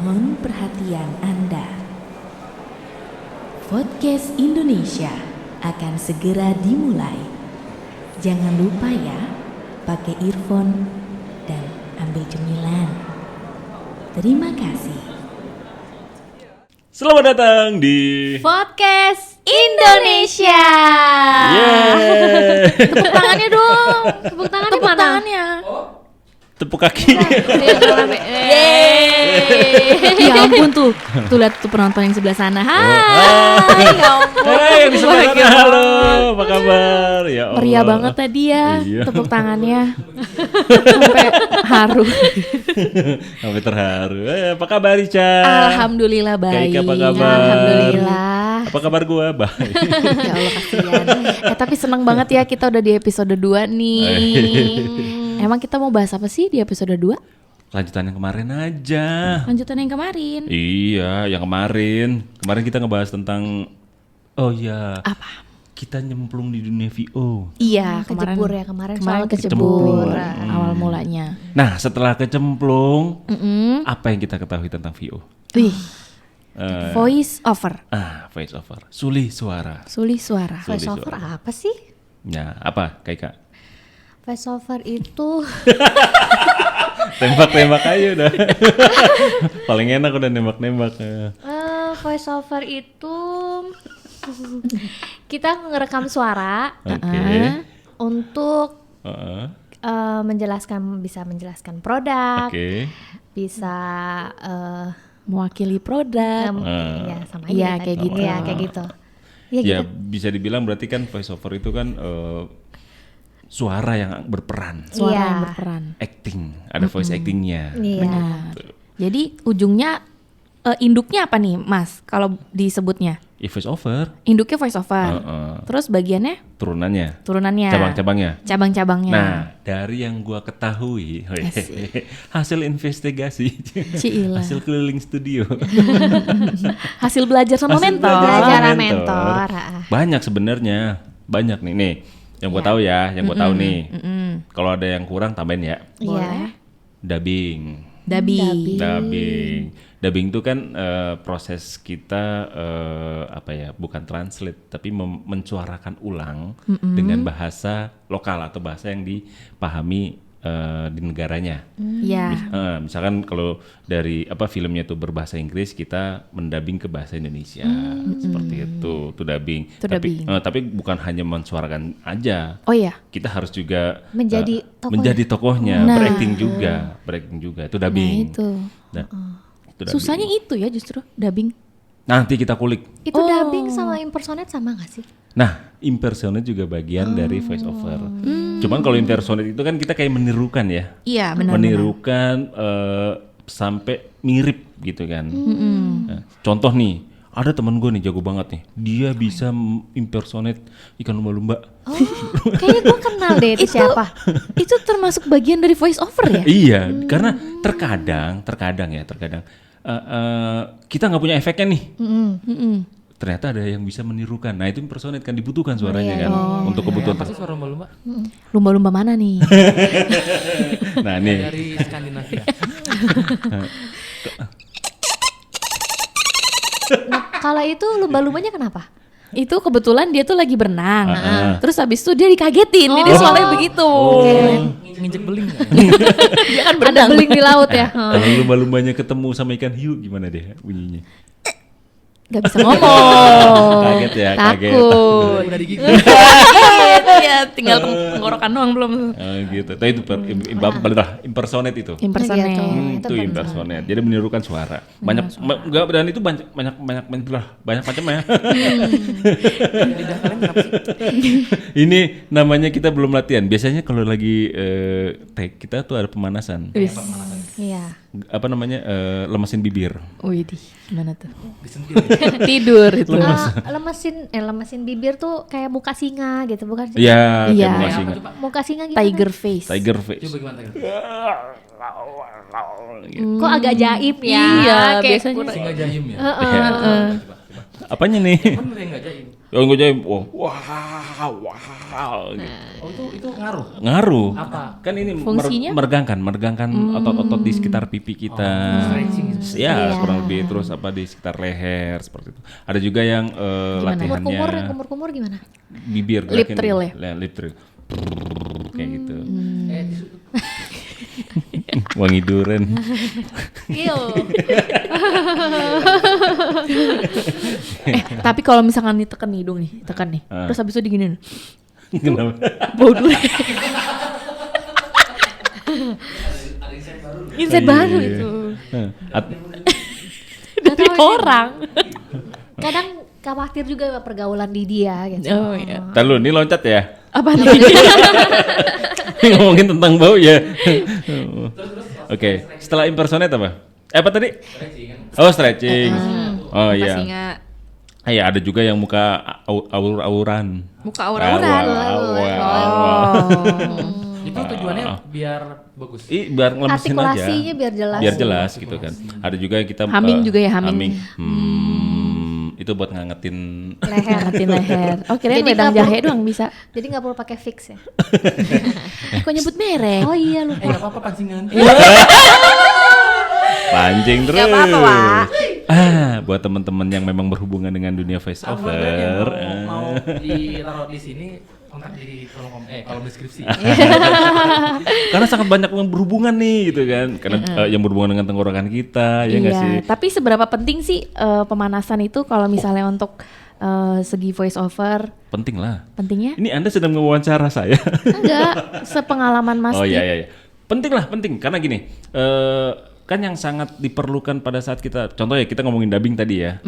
Mohon perhatian Anda. Podcast Indonesia akan segera dimulai. Jangan lupa ya, pakai earphone dan ambil cemilan. Terima kasih. Selamat datang di Podcast Indonesia. Yeay. Tepuk tangannya dong. Tepuk tangannya Tepuk mana? tangannya. Tepuk kaki. Ya ampun tuh lihat tuh penonton yang sebelah sana. Hai, ya ampun. Hai, yang di sebelah sana. Halo, apa kabar? Ya Allah. Meriah banget tadi ya, Iya. tepuk tangannya sampai haru. Sampai terharu. Apa kabar Ica? Alhamdulillah baik. Kaika apa kabar? Alhamdulillah. Apa kabar gua? Baik. Ya Allah kasihan. Tapi seneng banget ya kita udah di episode 2 nih. Emang kita mau bahas apa sih di episode 2? Lanjutan yang kemarin aja. Lanjutan yang kemarin. Iya, yang kemarin. Kemarin kita ngebahas tentang Apa? kita nyemplung di dunia VO. Iya, Kejebur ya kemarin soal kecebur. kecebur. Awal mulanya. Nah, setelah kecemplung, apa yang kita ketahui tentang VO? Wih, voice over. Voice over. Sulih suara. Sulih suara. Voice over apa sih? Ya, apa Kaika? Voice over itu Tembak-tembak aja udah. Paling enak udah nembak-nembak. voice over itu kita ngerekam suara Oke. untuk Heeh. bisa menjelaskan produk, Oke. bisa Mewakili produk. ya sama aja Iya, tadi. kayak gitu. Iya, kayak gitu. Iya Ya gitu. bisa dibilang berarti kan voice over itu kan suara yang berperan, Suara Iya. yang berperan. acting, ada voice actingnya. Iya. Benar. Jadi ujungnya induknya apa nih, Mas? Kalau disebutnya Ya voice over, induknya voice over. Heeh. Terus bagiannya turunannya, turunannya. cabang-cabangnya. Cabang-cabangnya. Nah, dari yang gua ketahui, hasil investigasi, Cila. hasil keliling studio, Hasil belajar sama Hasil mentor. Belajar sama mentor. mentor. banyak sebenarnya, banyak nih. Yang gua tahu ya, yang gua tahu nih. Kalau ada yang kurang tambahin ya. Iya. Dubbing. Dubbing itu kan proses kita bukan translate tapi mensuarakan ulang dengan bahasa lokal atau bahasa yang dipahami di negaranya. Iya. Misalkan kalau dari filmnya itu berbahasa Inggris, kita mendubbing ke bahasa Indonesia seperti itu dubbing. Itu dubbing. Tapi bukan hanya mensuarakan aja. Oh iya. Kita harus juga Menjadi tokohnya. menjadi tokohnya, Nah. berakting juga itu dubbing. Nah, itu. Nah, itu dubbing. Susahnya itu ya justru dubbing. Nanti kita kulik. Itu dubbing sama impersonate sama gak sih? Nah, impersonate juga bagian dari voice over. Cuman kalau impersonate itu kan kita kayak menirukan ya. Iya, benar. Menirukan sampai mirip gitu kan. Nah, contoh nih, ada temen gue nih jago banget nih. Dia bisa impersonate ikan lumba-lumba. Oh, kayaknya gue kenal deh itu siapa. Itu termasuk bagian dari voice over ya? Iya, karena terkadang kita nggak punya efeknya nih. Ternyata ada yang bisa menirukan. Nah itu impersonate kan, dibutuhkan suaranya kan untuk kebutuhan. Apa sih suara lumba-lumba? Lumba-lumba mana nih? Nah nih, Dari Skandinavia. Nah, kalau itu lumba-lumbanya kenapa? Itu kebetulan dia tuh lagi berenang. Terus habis itu dia dikagetin. Jadi suaranya begitu. Nginjek beling nggak? Dia kan Ada berenang. beling di laut ya. kalau lumba-lumbanya ketemu sama ikan hiu gimana deh bunyinya? Gak bisa ngomong. Kaget ya, kaget. Takut. Udah digigit. Iya, tinggal tenggorokan doang belum. Gitu. Tapi itu impersonate itu. Impersonate. Gitu. Itu impersonate. Jadi menirukan suara. Enggak, dan itu banyak macamnya. Lidah kalian kenapa sih? Ini namanya kita belum latihan. Biasanya kalau lagi take kita tuh ada pemanasan. Iya. Apa namanya? Lemesin bibir. Wih, gimana tuh? Disentil ya? Tidur itu. Lemesin bibir tuh kayak muka singa gitu, bukan sih? Iya, Iya. kayak muka singa. Muka singa gimana? Tiger face. Tiger face. Coba gimana tadi? Kok agak jaib ya? Iya, Kayak biasanya. kurang- Singa jahim ya? Apanya nih? Bener ya nggak jahim? Yang gue jadi wow gitu. Oh itu ngaruh. Ngaruh. Apa? Kan ini Fungsinya? meregangkan otot-otot di sekitar pipi kita. Stretching gitu. Ya, kurang lebih terus apa di sekitar leher seperti itu. Ada juga yang latihannya Kumur-kumur gimana? bibir Lip gerakin. trill ya? Lip trill. Kayak gitu. Disebut. Wangi duren. Iyo. Tapi kalau misalkan ditekan nih hidung nih, tekan nih. Terus habis itu diginin. Kenapa? Bau durian. Insight baru Iya. itu. At- Dari orang. Kadang khawatir juga pergaulan di dia gitu. Oh iya. Ntar lu, ini loncat ya? Apa nih? Ini ngomongin tentang bau ya. Oke, setelah impersonate apa? Apa tadi? Oh, stretching. Oh iya. Singa. Iya, ada juga yang muka aur-auran. Muka aura-auran. Itu tujuannya biar bagus. Biar ngelemesin aja. Artikulasinya biar jelas. Biar jelas gitu kan. Ada juga yang kita Humming juga ya, humming. Itu buat ngangetin. Leher. Ngatin leher. Oh kirain Jadi wedang nggak jahe doang bisa. Jadi nggak perlu pakai fix ya. Kok nyebut merek? Oh iya lupa. Nggak apa-apa pancingan. Pancing terus. Nggak apa-apa, Wak. Buat teman-teman yang memang berhubungan dengan dunia voice Buat over. yang mau ditaruh di sini kontak di kolom deskripsi. Karena sangat banyak yang berhubungan nih gitu kan. Karena yang berhubungan dengan tenggorokan kita, ya nggak sih? Tapi seberapa penting sih pemanasan itu kalau misalnya untuk segi voice over? Penting lah. Pentingnya? Ini Anda sedang mewawancara saya. Enggak, sepengalaman Mas. Oh iya. Penting lah, penting. Karena gini, kan yang sangat diperlukan pada saat kita, contoh ya kita ngomongin dubbing tadi ya.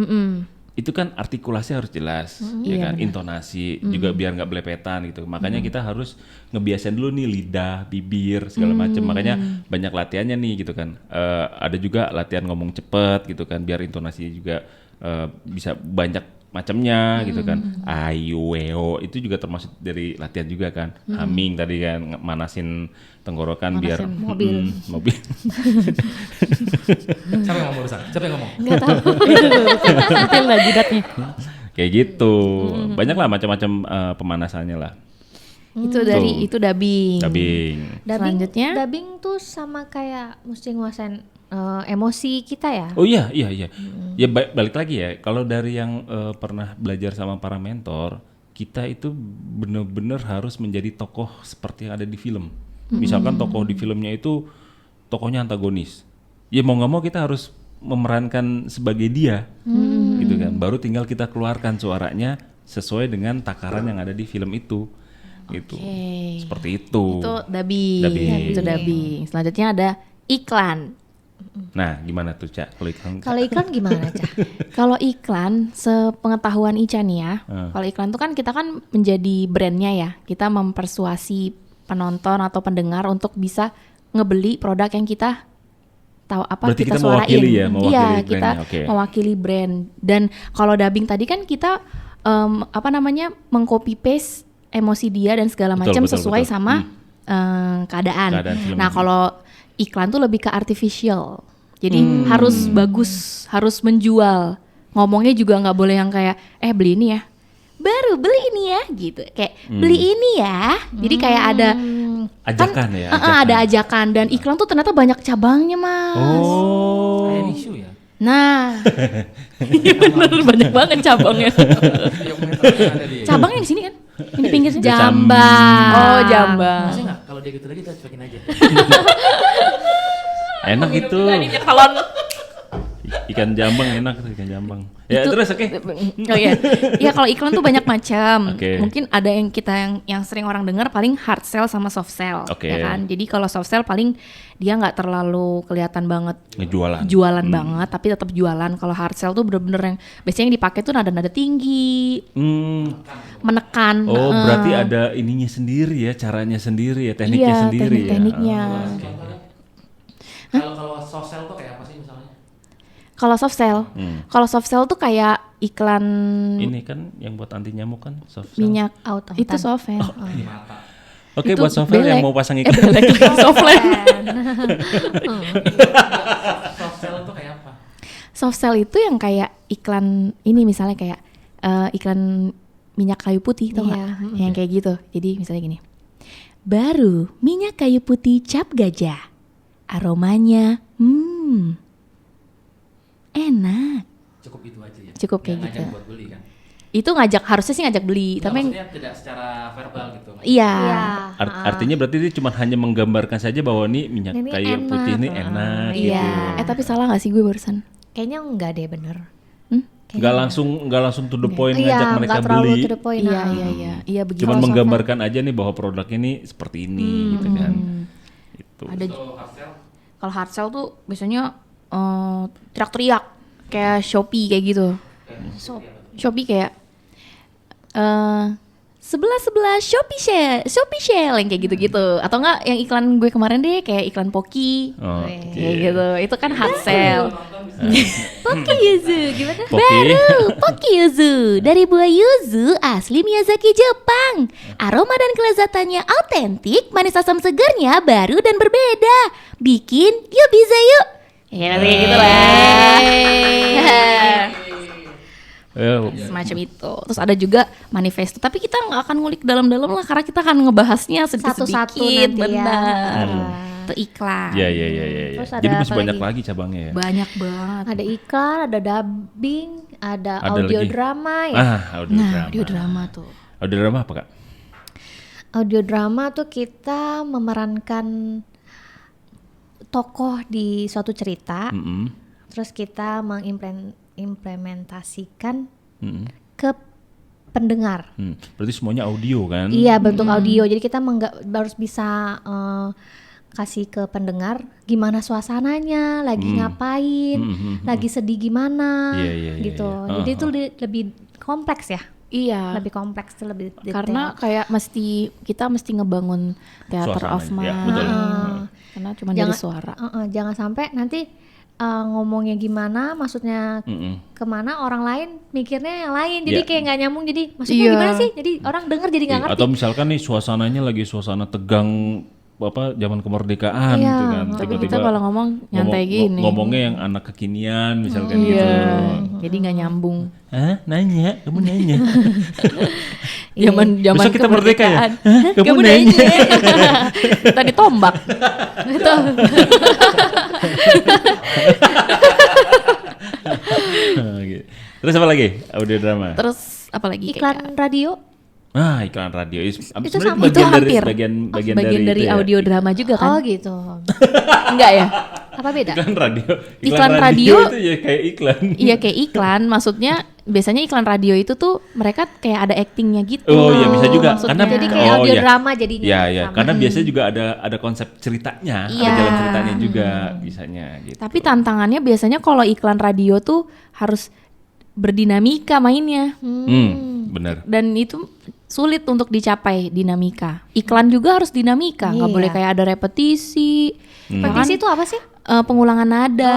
Itu kan artikulasi harus jelas, ya kan, intonasi juga biar nggak belepetan gitu. Makanya kita harus ngebiasain dulu nih lidah, bibir segala macam. Makanya banyak latihannya nih gitu kan. Ada juga latihan ngomong cepet gitu kan, biar intonasinya juga bisa banyak macamnya gitu kan. Ayu, weo itu juga termasuk dari latihan juga kan. Humming tadi kan, manasin tenggorokan biar mobil. mobil. Siapa yang ngomong barusan? Siapa yang ngomong? Enggak tahu. Itu lah jidatnya. Kayak gitu. Banyak lah macam-macam pemanasannya lah. Itu dari itu dubbing. Dubbing. Selanjutnya? Dubbing tuh sama kayak mesti nguasain emosi kita ya. Oh iya. Ya balik lagi ya. Kalau dari yang pernah belajar sama para mentor, kita itu benar-benar harus menjadi tokoh seperti yang ada di film. Misalkan tokoh di filmnya itu tokohnya antagonis. Ya mau nggak mau kita harus memerankan sebagai dia, gitu kan. Baru tinggal kita keluarkan suaranya sesuai dengan takaran yang ada di film itu, gitu. Seperti itu. Itu dubbing. Itu dubbing. Selanjutnya ada iklan. Nah, gimana tuh Cak? Kalau iklan? Kalau iklan gimana, Cah? Kalau iklan, sepengetahuan Ica nih ya, kalau iklan tuh kan kita kan menjadi brandnya ya, kita mempersuasi penonton atau pendengar untuk bisa ngebeli produk yang kita tahu apa. Berarti kita kita suarain. mewakili ya, mewakili Iya, brandnya, kita oke. mewakili brand. Dan kalau dubbing tadi kan kita mengcopy paste emosi dia dan segala Betul, macam betul, sesuai betul. sama keadaan. film. Nah kalau iklan tuh lebih ke artificial. Jadi harus bagus, harus menjual. Ngomongnya juga nggak boleh yang kayak beli ini ya. Baru beli ini ya gitu. Kayak beli ini ya. Jadi kayak ada Ajakan ya. ada ajakan dan iklan tuh ternyata banyak cabangnya, Mas. Oh. Kayak Nishu ya. Nah. Iya bener banyak banget cabangnya. Yang meternya ada di. Cabangnya di sini kan? Ini pinggir sini. Jambang. Oh, Jambang. Masih nggak? Kalau dia gitu lagi kita cuekin aja. Enak itu. Salon. Ikan jambang enak tuh, ikan jambang. Ya Itu- terus oke. Oh iya. Ya kalau iklan tuh banyak macam. Oke. Mungkin ada yang yang sering orang dengar paling hard sell sama soft sell, Oke. ya kan? Jadi kalau soft sell paling dia nggak terlalu kelihatan banget Ngejualan. jualan banget, tapi tetap jualan. Kalau hard sell tuh bener-bener yang biasanya yang dipakai tuh nada-nada tinggi, menekan. Oh, berarti ada ininya sendiri ya, caranya sendiri ya, tekniknya Iya, sendiri teknik-tekniknya. ya. Kalau soft sell tuh kayak apa sih misalnya? Kalau soft sell, tuh kayak iklan Ini kan yang buat anti nyamuk kan soft sell. minyak Auto itu soft sell. Di mata. Oke, Itu buat soft sell yang belek. mau pasang iklan. Soft land. Soft sell tuh kayak apa? Soft sell itu yang kayak iklan ini misalnya kayak iklan minyak kayu putih, tau nggak? Iya, Yang kayak gitu. Jadi misalnya gini, baru minyak kayu putih cap gajah, aromanya enak. Cukup itu aja ya. Cukup kayak Nggak gitu. ngajak buat beli kan. Itu harusnya sih ngajak beli, Nggak, tapi maksudnya tidak secara verbal gitu. iya. Artinya berarti dia cuma hanya menggambarkan saja bahwa nih minyak Ini kayu enak. putih ini enak Iya. gitu. Tapi salah nggak sih gue barusan? Kayaknya enggak deh bener. Nggak langsung to the point Iya, ngajak mereka nggak terlalu beli. to the point. Iya, nah. iya begitu. Cuman menggambarkan aja nih bahwa produk ini seperti ini gitu kan. Itu. Ada Kalau hard sell, kalau hard sell tuh biasanya teriak-teriak kayak Shopee kayak gitu. Shopee kayak sebelah Shopee Shell yang kayak gitu-gitu. Atau enggak yang iklan gue kemarin deh kayak iklan Poki. Oh, Kayak gitu. Itu kan hard sell. Poki Yuzu gimana? Poki. Baru Poki Yuzu dari buah yuzu asli Miyazaki Jepang. Aroma dan kelezatannya autentik, manis asam segarnya baru dan berbeda. Bikin yuk bisa yuk. Ya kayak gitu lah. Semacam itu. Terus ada juga manifesto. Tapi kita nggak akan ngulik dalam-dalam lah karena kita akan ngebahasnya Satu-satu sedikit-sedikit. nanti ya. Benar. Itu iklan. Iya. Terus ada Jadi masih apa banyak lagi? lagi cabangnya ya. Banyak banget. Ada iklan, ada dubbing, ada Ada audio lagi. drama ya. Audio Nah, drama. audio drama tuh. Audio drama apa Kak? Audio drama tuh kita memerankan tokoh di suatu cerita, Mm-mm. terus kita mengimplementasikan Mm-mm. ke pendengar. Berarti semuanya audio kan? Iya, bentuk audio. Jadi kita harus bisa kasih ke pendengar gimana suasananya, lagi ngapain, lagi sedih gimana, Iya, gitu. iya. Jadi itu lebih kompleks ya. Iya. Lebih kompleks tuh, lebih detail. Karena kayak kita mesti ngebangun theater Suasananya, of ya, mind. betul. Karena cuma dari suara. Jangan sampai nanti ngomongnya gimana, maksudnya kemana, orang lain mikirnya yang lain, jadi Iya. kayak nggak nyambung. Jadi maksudnya Iya. gimana sih? Jadi orang denger jadi nggak ngerti. Atau misalkan nih suasananya lagi suasana tegang zaman kemerdekaan Iya. gitu kan. Tapi Tiba-tiba kita kalau ngomong nyantai gini. ngomongnya yang anak kekinian misalkan gitu. Iya. Jadi nggak nyambung. Hah? Nanya? Kamu nanya? Zaman Besok kita merdeka ya? kemerdekaan. Hah? Kamu Kamu nanya? Kita ditombak. Itu. Gitu. Terus apa lagi? Audio drama. Terus apa lagi? Iklan radio. Iklan radio. Sebenarnya sama, itu hampir bagian bagian dari itu ya. audio drama juga kan? Oh gitu. Enggak ya? Apa beda? Iklan radio. Iklan radio itu ya kayak iklan. Iya kayak iklan, maksudnya biasanya iklan radio itu tuh mereka kayak ada actingnya gitu. Oh iya bisa juga. maksudnya. Karena Jadi kayak audio drama jadinya. Iya iya. sama. Karena biasanya juga ada konsep ceritanya, Iya. ada jalan ceritanya juga bisanya gitu. Tapi tantangannya biasanya kalau iklan radio tuh harus berdinamika mainnya. Benar. Dan itu sulit untuk dicapai dinamika. Iklan juga harus dinamika, nggak Iya. boleh kayak ada repetisi. Repetisi itu apa sih? Pengulangan nada.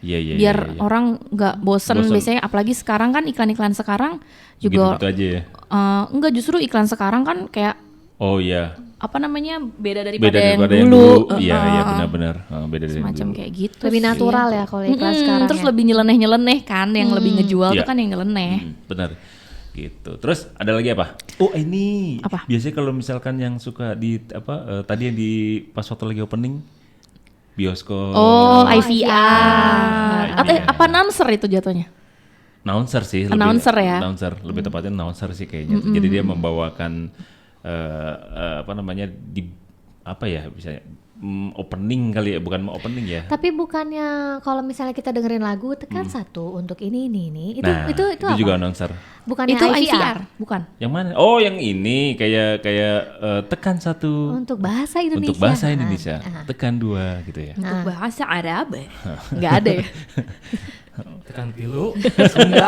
Iya iya. Biar iya. orang nggak bosen. Bosen. Biasanya apalagi sekarang kan iklan-iklan sekarang juga gitu aja ya. enggak, justru iklan sekarang kan kayak Oh iya. apa namanya beda Beda daripada yang daripada yang dulu. dulu. Iya iya benar-benar. Beda dari yang Semacam dulu. kayak gitu. Lebih sih. natural ya kalau iklan sekarang. Terus ya. lebih nyeleneh-nyeleneh kan, yang lebih ngejual Iya. tuh kan yang nyeleneh. Benar. Gitu. Terus ada lagi apa? Oh ini. Apa? Biasanya kalau misalkan yang suka di tadi yang di pas waktu lagi opening bioskop. Oh, IVR. IVR. Atau apa announcer itu jatuhnya? Announcer sih. Announcer ya? Announcer. Lebih tepatnya announcer sih kayaknya. Jadi dia membawakan apa namanya bisa opening kali ya, bukan opening ya. Tapi bukannya kalau misalnya kita dengerin lagu tekan satu untuk ini. Itu Nah, itu apa? juga announcer. Bukannya Itu IVR. IVR, bukan? Yang mana? Oh, yang ini kayak tekan satu Untuk bahasa Indonesia. untuk bahasa Indonesia. Ah. Tekan dua gitu ya. Untuk bahasa Arab nggak ada ya? tekan pilu, Sunda.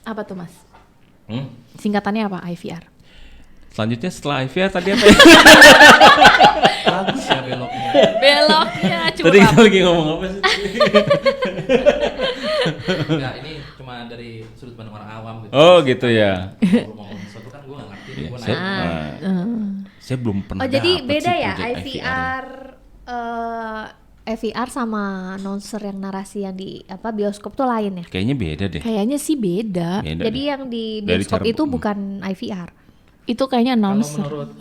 Apa tuh mas? Hmm? Singkatannya apa IVR? Selanjutnya setelah IVR tadi apa ya? Bagus ya beloknya. Beloknya Tadi kita lagi ngomong apa sih? Enggak, ini cuma dari sudut pandang orang awam gitu. Oh gitu ya. Kalau mau ngomong sesuatu kan gue gak ngerti, Iya, gue saya, nanya. saya belum pernah. Oh jadi dapet beda sih ya project IVR AVR sama announcer yang narasi yang di bioskop tuh lain ya. Kayaknya beda deh. Kayaknya sih beda. Beda Jadi deh. yang di Dari bioskop cara- itu bukan IVR. Itu kayaknya Kalau announcer. menurut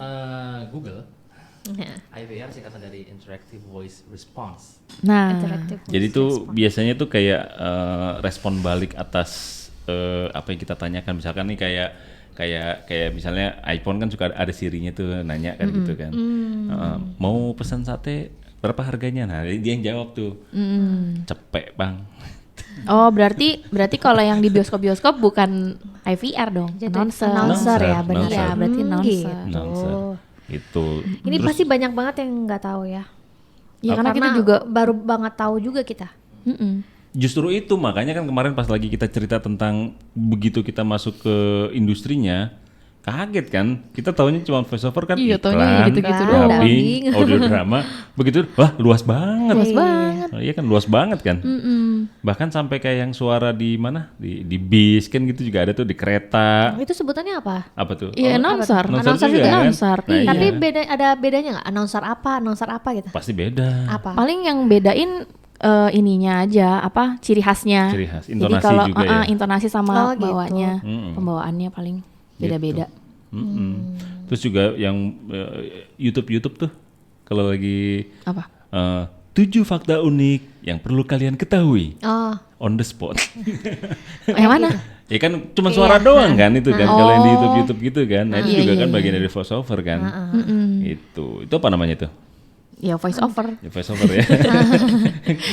Google, Nah, IVR singkatan dari Interactive Voice Response. Nah, interactive Jadi voice tuh response. biasanya tuh kayak respon balik atas apa yang kita tanyakan. Misalkan nih kayak misalnya iPhone kan suka ada Siri-nya tuh nanya kan gitu kan. Mau pesan sate berapa harganya? Nah, dia yang jawab tuh. Cepek, Bang. oh berarti kalau yang di bioskop bukan IVR dong, Jadi announcer. announcer ya, benar. Announcer. Iya, berarti announcer. Gitu. Announcer. Itu. Ini Terus- pasti banyak banget yang nggak tahu ya. Ya karena kita juga baru banget tahu juga kita. Justru itu makanya kan kemarin pas lagi kita cerita tentang begitu kita masuk ke industrinya, kaget kan? Kita taunya cuma voiceover kan, Iya, taunya iklan, gitu-gitu doang. dubbing, audio drama, begitu, wah luas banget. luas banget. Oh, iya kan luas banget kan. Bahkan sampai kayak yang suara di mana, di bis kan gitu juga ada tuh di kereta. Itu sebutannya apa? Apa tuh? Iya, announcer. Announcer juga, kan? announcer. Nah, Iya. Tapi iya. ada bedanya nggak? Announcer apa gitu? Pasti beda. Apa? Paling yang bedain ininya aja, ciri khasnya. Ciri khas, Jadi intonasi kalau juga ya. intonasi sama Oh, gitu. bawanya, pembawaannya paling beda-beda. Terus juga yang YouTube tuh kalau lagi Apa? 7 fakta unik yang perlu kalian ketahui Oh, on the spot. Yang mana? Ya kan cuma suara doang kan itu kan kalau yang di YouTube gitu kan. Nah, itu Iya, juga iya, kan iya. bagian dari voiceover kan. Itu apa namanya tuh? Ya voice over. Ya, voiceover ya.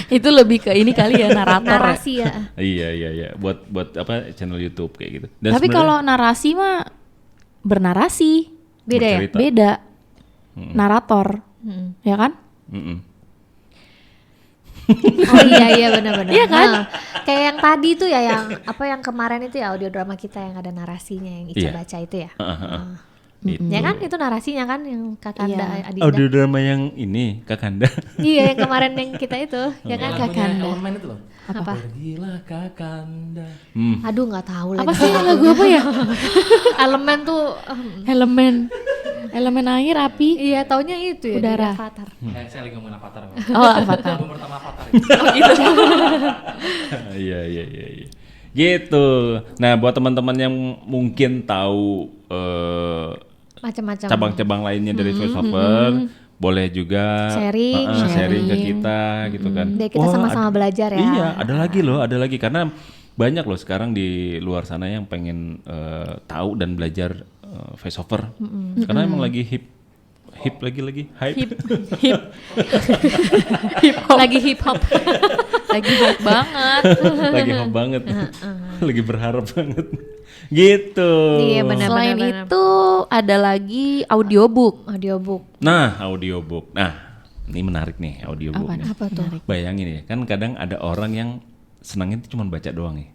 Itu lebih ke ini kali ya, narator. ya. narasi ya. Iya. Buat apa channel YouTube kayak gitu. Dan Tapi sebenarnya kalau narasi mah bernarasi. Beda ya? bercerita. Beda. Narator. Ya kan? Mm-mm. Oh iya benar-benar. Iya kan? Nah, kayak yang tadi tuh ya yang kemarin itu ya audio drama kita yang ada narasinya yang Ica Iya. baca itu ya. Itu. Ya kan itu narasinya kan yang Kakanda Iya. Adinda. Audio drama yang ini Kakanda. Iya yang kemarin yang kita itu ya kan Lagunya Kakanda. Elemen itu loh. Apa? Pergilah Kakanda. Aduh nggak tahu lagi. Apa sih lagu apa ya? Elemen tuh Elemen air, api. iya taunya itu ya Udara. dari Avatar. Saya lagi ngomongin Avatar. Oh, Avatar. Album pertama Avatar itu. Iya. Gitu. Nah, buat teman-teman yang mungkin tahu Macam-macam. cabang-cabang lainnya dari voiceover, boleh juga Sharing. sharing ke kita gitu kan. Biar kita sama-sama belajar ya. Iya, ada lagi karena banyak loh sekarang di luar sana yang pengen tahu dan belajar voiceover. Karena emang lagi hype Hip hop. Lagi hip hop. Lagi hip banget. lagi hot banget, lagi berharap banget, gitu. Iya benar. Selain itu ada lagi audiobook. Audiobook. Nah, audiobook. Nah, ini menarik nih audiobook. Apa? nih. Apa tuh? Bayangin ya, kan kadang ada orang yang senangnya itu cuma baca doang ya.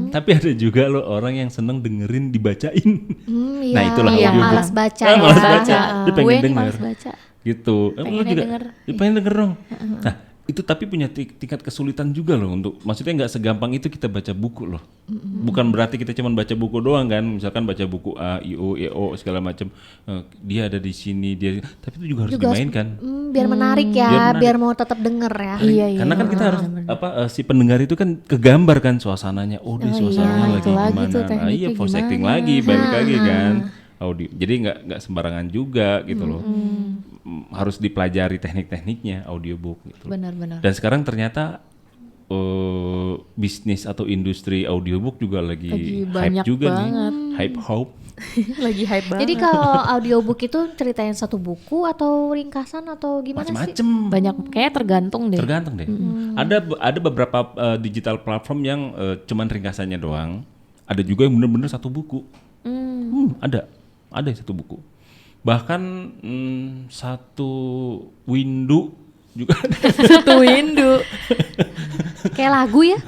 Tapi ada juga loh orang yang seneng dengerin dibacain. Iya. Nah, itulah yang audiobook. malas baca Ah, ya. malas baca. Dia pengen Gue nih denger. males baca. Gitu. Lu Pengennya juga denger. pengen denger dong. Nah, itu tapi punya tingkat kesulitan juga loh untuk, maksudnya nggak segampang itu kita baca buku loh. Bukan berarti kita cuma baca buku doang kan, misalkan baca buku A, I, O, E, O segala macam. Dia ada di sini, tapi itu juga harus dimainkan. Biar menarik ya, Biar menarik. biar mau tetap denger ya. Iya. Karena kan kita harus si pendengar itu kan kegambar kan suasananya. Oh, di suasananya lagi itu lagi gimana? tuh Nah, tekniknya iya voice gimana. acting lagi, balik lagi kan. Audio. Jadi nggak sembarangan juga gitu loh. Harus dipelajari teknik-tekniknya audiobook gitu. Benar-benar. Dan sekarang ternyata bisnis atau industri audiobook juga lagi hype banyak juga banget. nih. Hype hope. Lagi hype banget. Jadi kalau audiobook itu ceritain satu buku atau ringkasan atau gimana sih? Macem-macem. banyak kayak tergantung deh. Tergantung deh. Ada beberapa digital platform yang cuman ringkasannya doang. Ada juga yang bener-bener satu buku. Ada yang satu buku. Bahkan satu window juga ada. Satu window. Kayak lagu ya?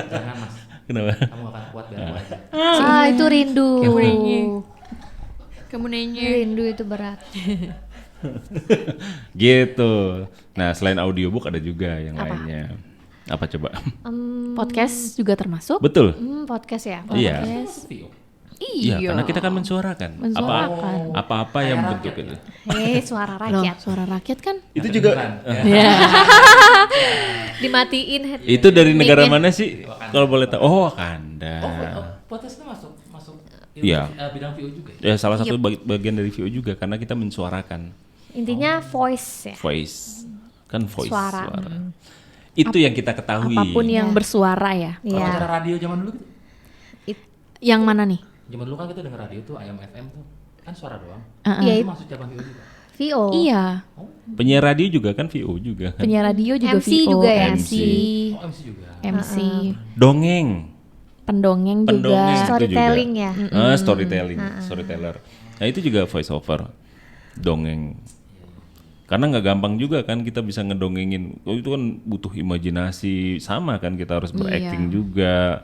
Jangan Mas. Kenapa? Kamu akan kuat biar aku aja. Ah itu rindu. Kamu nanya. Rindu itu berat. Gitu. Nah, selain audiobook ada juga yang lainnya. Apa coba? Podcast juga termasuk. Betul. Podcast ya. Iya. Video. Iya, karena kita kan mensuarakan. Mensuarakan. Apa-apa yang bentuk itu. Suara Loh, rakyat. suara rakyat kan? Itu juga Ya. Dimatiin itu dari negara mana sih? Kalau boleh tahu. Oh, Wakanda. Podcastnya masuk Iya. bidang VO juga ya? Ya salah satu bagian dari VO juga karena kita mensuarakan. Intinya voice ya. Voice. Kan voice. Suara. Itu yang kita ketahui. Apapun yang Iya. bersuara ya. Kalau Iya. acara radio zaman dulu gitu. Yang mana nih? Zaman dulu kan kita denger radio tuh AM FM tuh kan suara doang. Iya, Itu masuk cabang VO juga. VO. Iya. Penyiar radio juga kan VO juga kan. Penyiar radio juga MC VO, juga ya? MC, Oh MC juga. MC, Dongeng. pendongeng juga. Pendongeng. Itu Storytelling juga. ya. Storytelling, storyteller. Nah itu juga voice over, dongeng. Karena nggak gampang juga kan kita bisa ngedongengin. Oh itu kan butuh imajinasi sama kan kita harus berakting juga.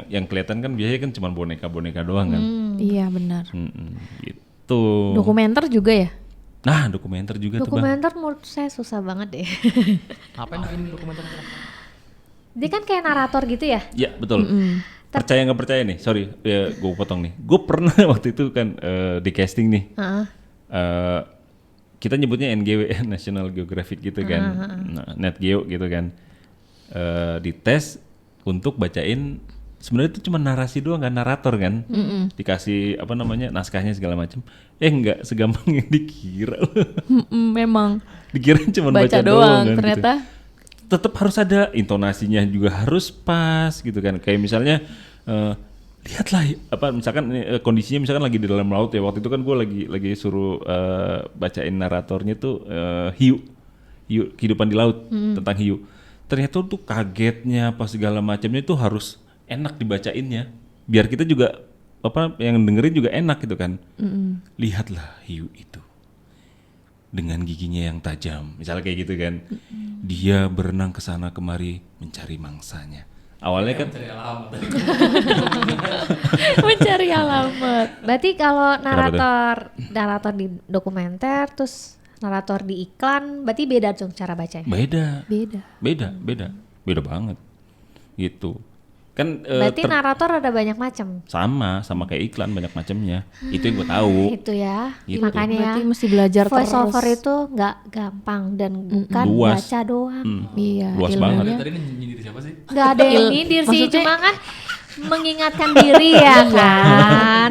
Yang kelihatan kan biasanya kan cuma boneka-boneka doang kan. Iya benar. Gitu. Dokumenter juga ya? Nah dokumenter juga tuh bang. Dokumenter menurut saya susah banget deh. Apa yang bikin dokumenter kira? Dia kan kayak narator gitu ya. Ya betul. Percaya nggak percaya nih? Sorry, ya gue potong nih. Gue pernah waktu itu kan di casting nih. Kita nyebutnya NGW, National Geographic gitu kan, nah, Net Geo gitu kan. Dites untuk bacain, sebenarnya itu cuma narasi doang kan, narator kan. Dikasih apa namanya naskahnya segala macam. Enggak segampang yang dikira. Memang. Dikira cuma baca doang kan, ternyata. Gitu. Tetap harus ada intonasinya juga harus pas gitu kan. Kayak misalnya lihatlah apa misalkan kondisinya misalkan lagi di dalam laut ya, waktu itu kan gue lagi suruh bacain naratornya tuh hiu kehidupan di laut, tentang hiu. Ternyata tuh kagetnya apa segala macamnya itu harus enak dibacainnya biar kita juga apa yang dengerin juga enak gitu kan. Lihatlah hiu itu dengan giginya yang tajam misalnya kayak gitu kan. Dia berenang ke sana kemari mencari mangsanya. Awalnya kan Mencari alamat. Berarti kalau narator di dokumenter terus narator di iklan berarti beda dong cara bacanya. Beda banget gitu kan. Berarti narator ada banyak macam. sama kayak iklan banyak macamnya. Itu yang gue tahu. Itu ya. Gitu. Makanya Berarti mesti belajar voice terus. over itu nggak gampang dan bukan Luas. baca doang. Iya, Luas ilmunya. banget. Tadi nyindir siapa sih? Nggak ada yang nyindir sih, Maksudnya- cuma kan mengingatkan diri ya kan.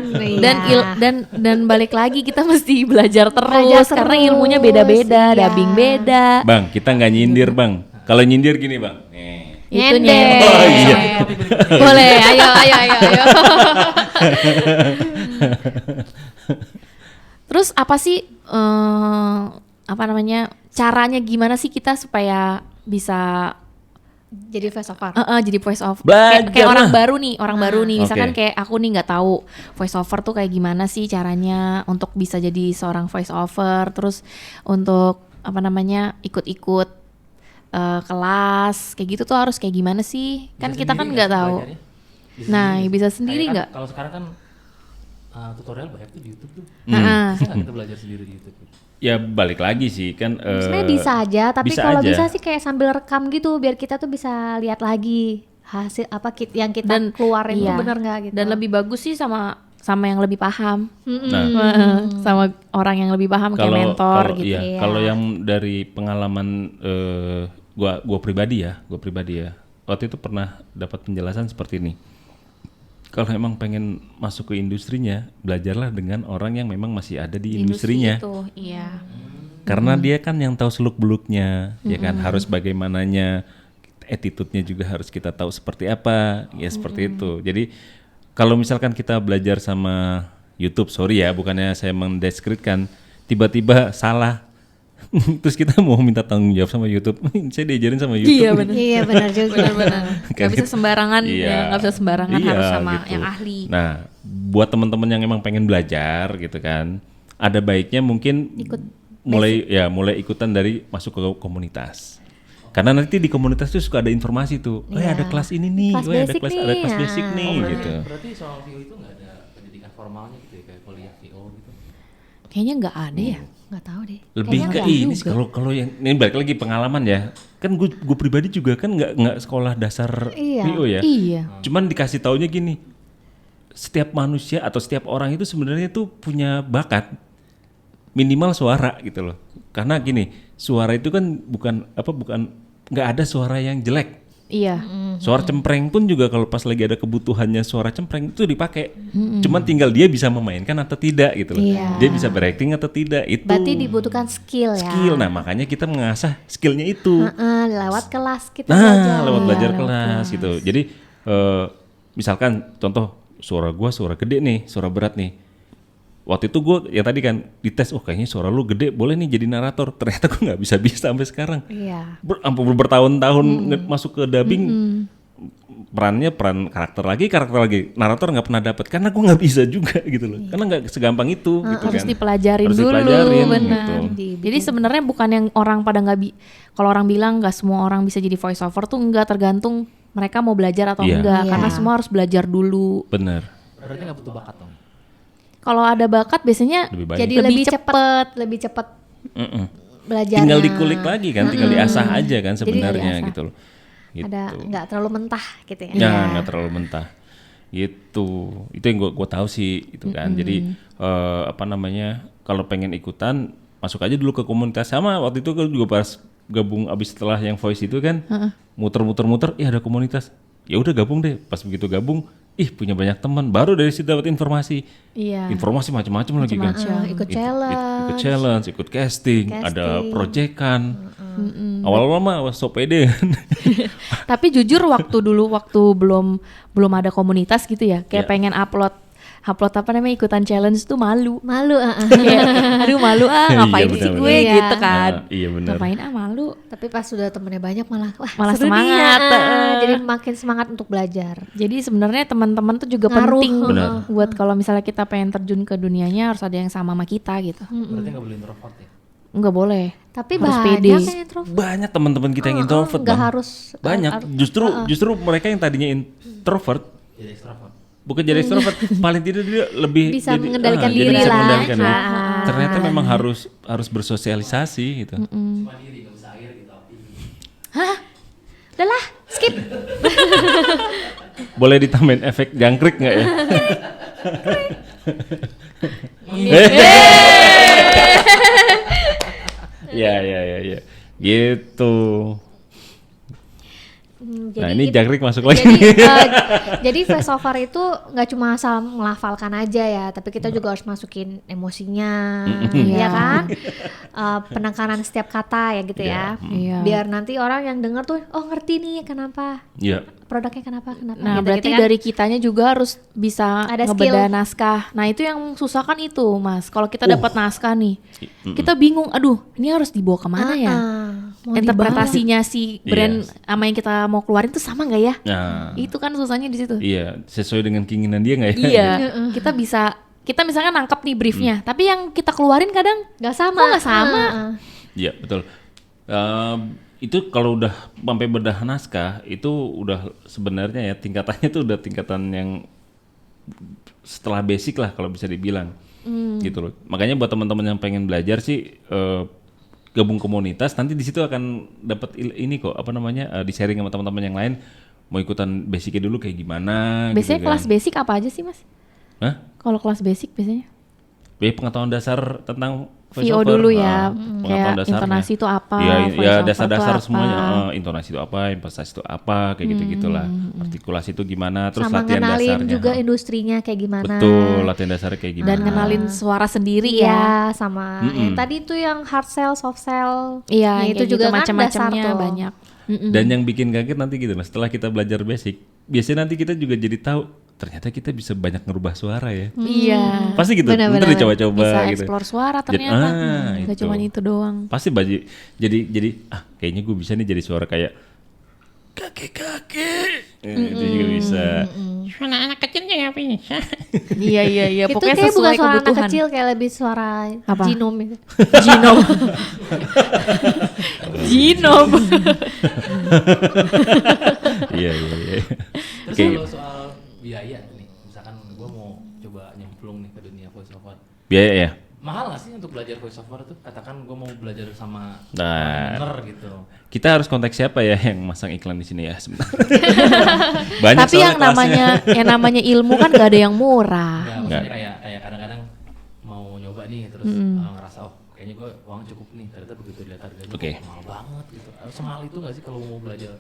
Dan balik lagi kita mesti belajar terus Belajar karena terus, ilmunya beda-beda, iya. dubbing beda. Bang, kita nggak nyindir bang. Kalau nyindir gini bang. Itu Nyender. Oh, iya. Boleh, ayo. Terus apa sih apa namanya caranya gimana sih kita supaya bisa Jadi voice over. jadi voice over Belajar kayak orang lah. baru nih misalkan Oke. kayak aku nih nggak tahu voice over tuh kayak gimana sih caranya untuk bisa jadi seorang voice over, terus untuk apa namanya ikut-ikut kelas kayak gitu tuh harus kayak gimana sih, kan Bisa kita kan sendiri nggak sih tahu. belajarnya? Nah, bisa sendiri Kayak nggak? kan, kalau sekarang kan tutorial banyak tuh di YouTube tuh. Heeh. Bisa nggak kita belajar sendiri di YouTube? Ya balik lagi sih kan. Sebenarnya bisa aja, tapi bisa kalau aja. bisa sih kayak sambil rekam gitu biar kita tuh bisa lihat lagi hasil apa yang kita keluarin iya. itu bener nggak gitu. Dan lebih bagus sih sama yang lebih paham. Nah, Sama orang yang lebih paham kayak mentor gitu. Iya, kalau yang dari pengalaman gua pribadi ya, waktu itu pernah dapat penjelasan seperti ini. Kalau emang pengen masuk ke industrinya, belajarlah dengan orang yang memang masih ada di industrinya. Itu, iya. Karena dia kan yang tahu seluk-beluknya, ya kan, harus bagaimananya, attitude-nya juga harus kita tahu seperti apa, ya seperti itu. Jadi kalau misalkan kita belajar sama YouTube, sorry ya, bukannya saya mendeskripsikan, tiba-tiba salah, terus kita mau minta tanggung jawab sama YouTube, saya diajarin sama YouTube. Iya benar. Iya benar juga. Benar. Gak bisa sembarangan, Iya. ya, gak bisa sembarangan Iya, harus sama gitu. yang ahli. Nah, buat teman-teman yang emang pengen belajar gitu kan, ada baiknya mungkin mulai ikutan dari masuk ke komunitas. Karena nanti di komunitas tuh suka ada informasi tuh, ada kelas ini nih, Kelas ada basic kelas nih, ada kelas ya. basic nih gitu. Berarti soal VO itu nggak ada pendidikan formalnya gitu ya, kayak kuliah VO gitu. Kayaknya nggak ada ya. Nggak tahu deh. Lebih Kayaknya ke nggak ini juga. kalau yang ini balik lagi pengalaman ya. Kan gue pribadi juga kan nggak sekolah dasar Iya. VO ya. Iya. Cuman dikasih taunya gini, setiap manusia atau setiap orang itu sebenarnya tuh punya bakat minimal suara gitu loh. Karena gini, suara itu kan bukan nggak ada suara yang jelek. Iya. Suara cempreng pun juga kalau pas lagi ada kebutuhannya suara cempreng itu dipakai. Cuman tinggal dia bisa memainkan atau tidak gitu loh. Iya. Dia bisa berakting atau tidak itu. Berarti dibutuhkan skill ya. Skill. Nah, makanya kita mengasah skillnya itu. Lewat kelas kita belajar. Lewat belajar Lewat kelas gitu. Jadi misalkan contoh suara gua suara gede nih, suara berat nih. Waktu itu gue ya tadi kan dites, kayaknya suara lu gede, boleh nih jadi narator. Ternyata gue nggak bisa sampai sekarang. Iya. Sampai bertahun-tahun masuk ke dubbing, peran karakter lagi, narator nggak pernah dapat karena gue nggak bisa juga gitu loh. Karena nggak segampang itu. Gitu Harus kan. dipelajarin Harus dulu, dipelajarin, benar. gitu. Jadi sebenarnya bukan yang orang pada kalau orang bilang nggak semua orang bisa jadi voice over tuh enggak, tergantung mereka mau belajar atau Iya. enggak, Iya. karena semua harus belajar dulu. Bener. Berarti nggak butuh bakat dong. Kalau ada bakat biasanya Lebih baik. Jadi lebih lebih cepat Mm-mm. belajarnya. Tinggal dikulik lagi kan, tinggal diasah aja kan sebenarnya diasah. gitu loh. Gitu. Ada nggak terlalu mentah gitu ya. Ya nggak terlalu mentah gitu. Itu yang gue tahu sih itu kan. Jadi kalau pengen ikutan masuk aja dulu ke komunitas. Sama waktu itu gue juga pas gabung abis setelah yang voice itu kan muter ada komunitas. Ya udah gabung deh. Pas begitu gabung, punya banyak teman. Baru dari situ dapat informasi. Iya. Informasi macam-macam lagi kan. Ikut challenge. Ikut challenge, ikut casting, ada proyekan. Awal-awal mah so pede kan. Tapi jujur waktu belum ada komunitas gitu ya, kayak Iya. pengen upload ikutan challenge tuh malu. Kayak, Aduh malu ngapain Iya, sih benar, gue benar. gitu kan. Iya benar. Ngapain malu. tapi pas sudah temennya banyak malah Malah seru semangat, nih, jadi makin semangat untuk belajar. Jadi sebenarnya teman-teman tuh juga Ngaruh. penting Benar. buat kalau misalnya kita pengen terjun ke dunianya harus ada yang sama kita gitu. Berarti nggak boleh introvert ya. Enggak boleh. Tapi Harus banyak pede. yang introvert. Banyak teman-teman kita yang introvert, nggak Bang. harus Banyak. Justru mereka yang tadinya introvert Jadi ekstrovert. bukan jadi ekstrovert, paling tidak dia lebih Bisa jadi- mengendalikan jadi diri bisa lah. mengendalikan diri. Ah. Ternyata memang harus bersosialisasi gitu. Cuma diri nggak bisa air gitu api. Udah lah, skip. Boleh ditambahin efek jangkrik nggak ya? Ya. Gitu. Nah ini jangkrik masuk lagi. Jadi voice over itu nggak cuma asal melafalkan aja ya, tapi kita juga harus masukin emosinya, ya kan? Penekanan setiap kata ya gitu ya. Iya. Biar nanti orang yang denger tuh, oh ngerti nih kenapa Iya. produknya kenapa. Nah, gitu, berarti gitu kan? dari kitanya juga harus bisa Ada ngebedah skill. naskah. Nah, itu yang susah kan itu, Mas. Kalau kita dapat naskah nih, kita bingung, aduh, ini harus dibawa kemana ya? Mau Interpretasinya si brand sama yang kita mau keluarin tuh sama nggak ya? Nah, Itu kan susahnya di situ. iya sesuai dengan keinginan dia nggak ya? Iya, kita misalnya nangkep nih briefnya, tapi yang kita keluarin kadang nggak sama. kok nggak sama? Iya betul. Itu kalau udah sampai bedah naskah itu udah sebenarnya ya tingkatannya tuh udah tingkatan yang setelah basic lah kalau bisa dibilang gitu loh. Makanya buat teman-teman yang pengen belajar sih gabung komunitas, nanti di situ akan dapat ini kok di sharing sama teman-teman yang lain mau ikutan basicnya dulu kayak gimana. Biasanya gitu kelas kan. basic apa aja sih, Mas? Hah? Kalau kelas basic biasanya Pengetahuan dasar tentang VO voiceover. dulu ya, Pengetahuan kayak dasarnya. intonasi itu apa, Iya, voiceover ya itu dasar-dasar apa. semuanya. Intonasi itu apa, investasi itu apa, kayak gitu-gitulah. Artikulasi itu gimana, terus sama latihan ngenalin dasarnya. juga industrinya kayak gimana. Betul, latihan dasarnya kayak gimana. Dan ngenalin suara sendiri ya. Iya, sama yang tadi itu yang hard sell, soft sell. Iya, Ya, itu juga macam-macamnya tuh. banyak. Dan yang bikin kaget nanti gitu lah, setelah kita belajar basic, biasanya nanti kita juga jadi tahu ternyata kita bisa banyak ngerubah suara ya. Iya. Pasti gitu, Benar-benar. ntar dicoba-coba Bisa gitu. explore suara Jadi- ternyata. Gak itu. cuma itu doang. Pasti jadi kayaknya gue bisa nih jadi suara kayak kakek-kakek. Itu juga bisa. Anak kecil juga bisa. Iya. Itu Pokoknya kayak bukan sesuai suara anak kebutuhan. kecil, kayak lebih suara Apa? ginom itu. Ginom. Ginom. Iya. Terus Kayak kalau soal biaya nih, misalkan gue mau coba nyemplung nih ke dunia voiceover, biaya ya. Mahal nggak sih untuk belajar voice over tuh? Katakan gue mau belajar sama Nah, bener gitu. kita harus kontak siapa ya yang masang iklan di sini ya sebentar. Banyak Tapi yang namanya ilmu kan gak ada yang murah. Nggak, maksudnya kayak kadang-kadang mau nyoba nih terus ngerasa oh kayaknya gue uang cukup nih, ternyata begitu dilihat harganya Oke. kok mahal banget gitu. Semahal itu nggak sih kalau mau belajar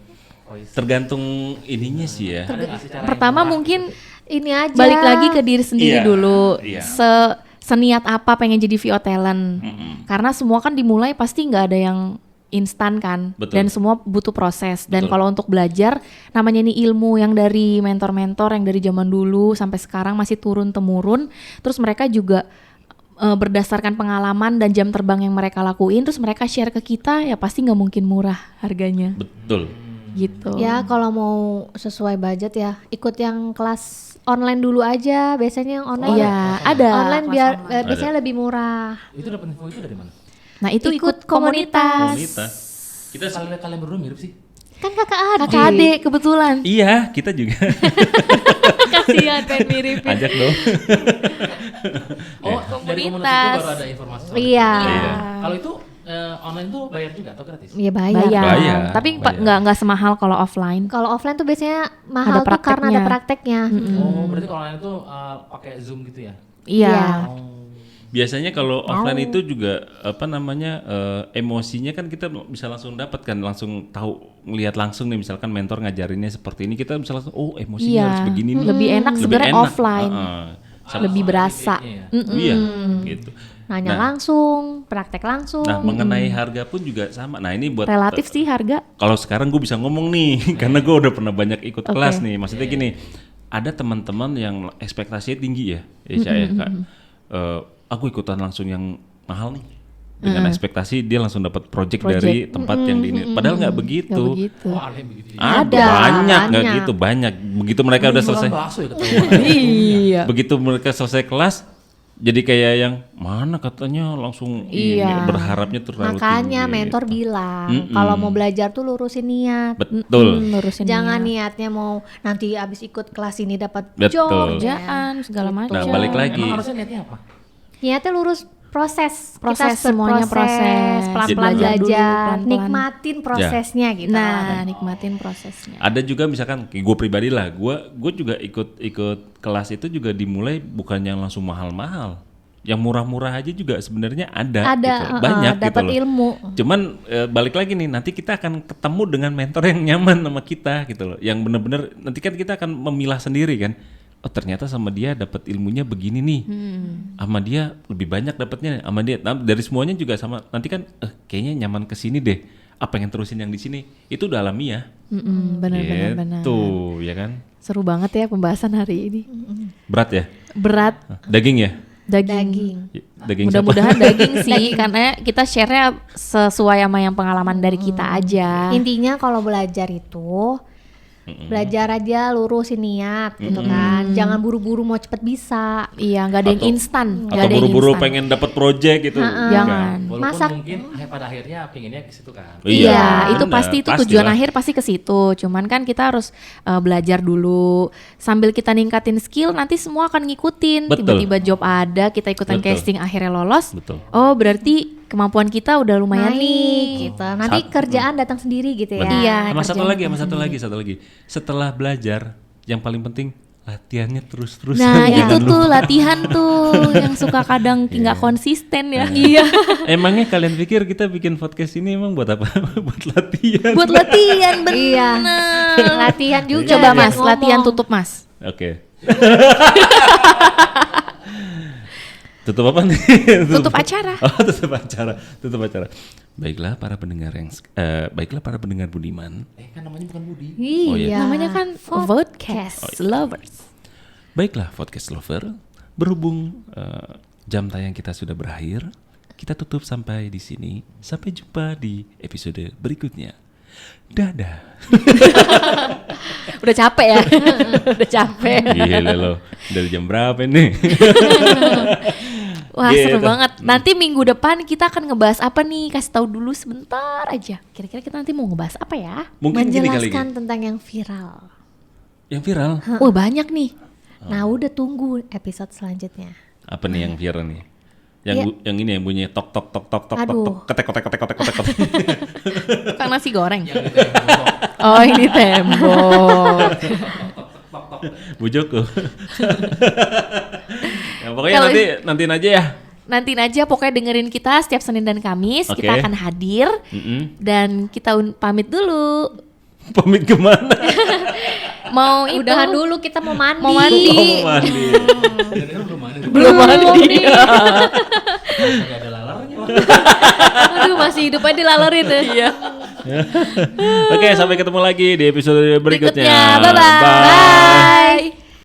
voice? Tergantung ininya sih ya. Ada nggak sih cara yang Pertama murah? mungkin Ini aja. balik lagi ke diri sendiri Iya, dulu. iya. Seniat apa pengen jadi VO talent. Karena semua kan dimulai pasti nggak ada yang instan kan. Betul. Dan semua butuh proses. Dan Betul. kalau untuk belajar, namanya ini ilmu yang dari mentor-mentor yang dari zaman dulu sampai sekarang masih turun-temurun. Terus mereka juga berdasarkan pengalaman dan jam terbang yang mereka lakuin, terus mereka share ke kita, ya pasti nggak mungkin murah harganya. Betul. Gitu. Ya kalau mau sesuai budget ya ikut yang kelas online dulu aja. Biasanya yang online Iya, ada. online biar Kelas biasanya lebih murah. Itu dapat info itu dari mana? Nah itu Ikut ikut komunitas. Komunitas. Kita Kalian berdua mirip sih. Kan kakak adik. kakak adik kebetulan. iya, kita juga. Kasihan pengen miripin. Ajak dong. Oh, dari komunitas komunitas. itu baru ada informasi. soal Iya. itu. Iya. Kalau itu online tuh bayar juga atau gratis? Iya bayar. Bayar. Tapi nggak semahal kalau offline. Kalau offline tuh biasanya mahal Ada tuh karena ada prakteknya. prakteknya. Oh, berarti kalau online itu pakai Zoom gitu ya? Iya. Iya. Oh. Biasanya kalau offline itu juga apa namanya emosinya kan kita bisa langsung dapat kan, langsung tahu, ngelihat langsung nih, misalkan mentor ngajarinnya seperti ini, kita bisa langsung oh emosinya Iya. harus begini nih. Lebih enak sebenarnya enak. offline. Lebih berasa. Iya, gitu. Nanya Nah, langsung, praktek langsung. Nah, mengenai harga pun juga sama. Nah, ini buat Relatif sih harga. kalau sekarang gue bisa ngomong nih, karena gue udah pernah banyak ikut Oke. kelas nih. Maksudnya gini, ada teman-teman yang ekspektasinya tinggi ya, ya Kak. Aku ikutan langsung yang mahal nih, dengan ekspektasi dia langsung dapat project dari tempat yang di ini. Padahal nggak begitu. Nggak begitu. Oh, aneh begitu ya. Ada, banyak nggak banyak. gitu, banyak. Begitu mereka udah Jualan selesai, bakso ya ketahuan. Iya. begitu mereka selesai kelas, jadi kayak yang mana katanya langsung ini, Iya. berharapnya terlalu Makanya tinggi, mentor gitu. bilang kalau mau belajar tuh lurusin niat. Betul. Lurusin Jangan niat. niatnya mau nanti abis ikut kelas ini dapat Betul. job. Kerjaan segala macam. Nah, balik lagi. Emang harusnya niatnya apa? Niatnya lurus proses. Proses, Kita semuanya proses. pelan-pelan Belajar dulu, belajar, pelan-pelan. nikmatin prosesnya gitu. Nah, nikmatin prosesnya. Ada juga misalkan gue pribadi lah, gue juga ikut kelas itu juga dimulai bukan yang langsung mahal-mahal, yang murah-murah aja juga sebenarnya ada gitu. Banyak gitu dapat loh. ilmu. Cuman balik lagi nih, nanti kita akan ketemu dengan mentor yang nyaman sama kita gitu loh, yang bener-bener nanti kan kita akan memilah sendiri kan. Oh ternyata sama dia dapat ilmunya begini nih, sama dia lebih banyak dapatnya, sama dia dari semuanya juga sama. Nanti kan kayaknya nyaman ke sini deh. Pengen terusin yang di sini, itu udah alamiah. Benar-benar. Tuh, ya kan? Seru banget ya pembahasan hari ini. Berat ya? Berat. Daging ya? Daging. Daging Mudah-mudahan daging sih, karena kita share-nya sesuai sama yang pengalaman dari kita aja. Intinya kalau belajar itu belajar aja lurusin niat gitu kan. Jangan buru-buru mau cepet bisa. Iya, nggak ada yang Atau- instan. nggak Atau ada yang buru-buru instan. pengen dapat project gitu? Jangan. Walaupun Masak. mungkin pada akhirnya pengennya ke situ kan. Iya, itu benar, pasti itu pastilah. tujuan akhir pasti ke situ. Cuman kan kita harus belajar dulu. Sambil kita ningkatin skill, nanti semua akan ngikutin. Betul. Tiba-tiba job ada, kita ikutan Betul. casting akhirnya lolos. Betul. Oh, berarti kemampuan kita udah lumayan nih. Gitu. Nanti kerjaan datang sendiri gitu ya. Benar. Iya, Sama satu kerjaan lagi, satu lagi. Setelah belajar, yang paling penting latihannya terus-terusan. Nah, Jangan itu lupa. tuh latihan tuh yang suka kadang nggak konsisten ya. Iya. Emangnya kalian pikir kita bikin podcast ini emang buat apa? Buat latihan. Buat latihan bener. Iya. Latihan juga. Coba biar Mas, ngomong. latihan tutup Mas. Oke. Tutup apa nih? Tutup acara. Oh, tutup acara. Baiklah para pendengar budiman. Kan namanya bukan Budi. Oh, iya. Namanya kan Vodcast Lovers. Baiklah podcast lover, berhubung jam tayang kita sudah berakhir, kita tutup sampai di sini. Sampai jumpa di episode berikutnya. Dadah. Udah capek ya. Udah capek. Gila lo, dari jam berapa nih? Wah, Gitu. seru banget. Nanti minggu depan kita akan ngebahas apa nih? Kasih tahu dulu sebentar aja. Kira-kira kita nanti mau ngebahas apa ya? Mungkin gini kali Menjelaskan ya. tentang yang viral. Yang viral. Wah, banyak nih. Nah udah tunggu episode selanjutnya. Apa nih yang viral nih? Yang ini yang bunyi tok tok tok tok tok tok Aduh. tok ketek ketek ketek ketek ketek. Tukang nasi goreng. Yang itu yang ngomong. Oh ini tembok. Bujuku. Ya, pokoknya Kalau- nantiin aja ya. Nantiin aja pokoknya dengerin kita setiap Senin dan Kamis. Oke. Kita akan hadir dan kita pamit dulu. Pamit kemana? Mau itu Udahan dulu, kita mau mandi. Mau mandi. Oh, mandi. Dengar belum ada. Belum mandi. Nggak ada lalarnya. Aduh masih hidup aja dilalorin ya. Iya. Oke, sampai ketemu lagi di episode berikutnya. Berikutnya. Bye-bye. Bye.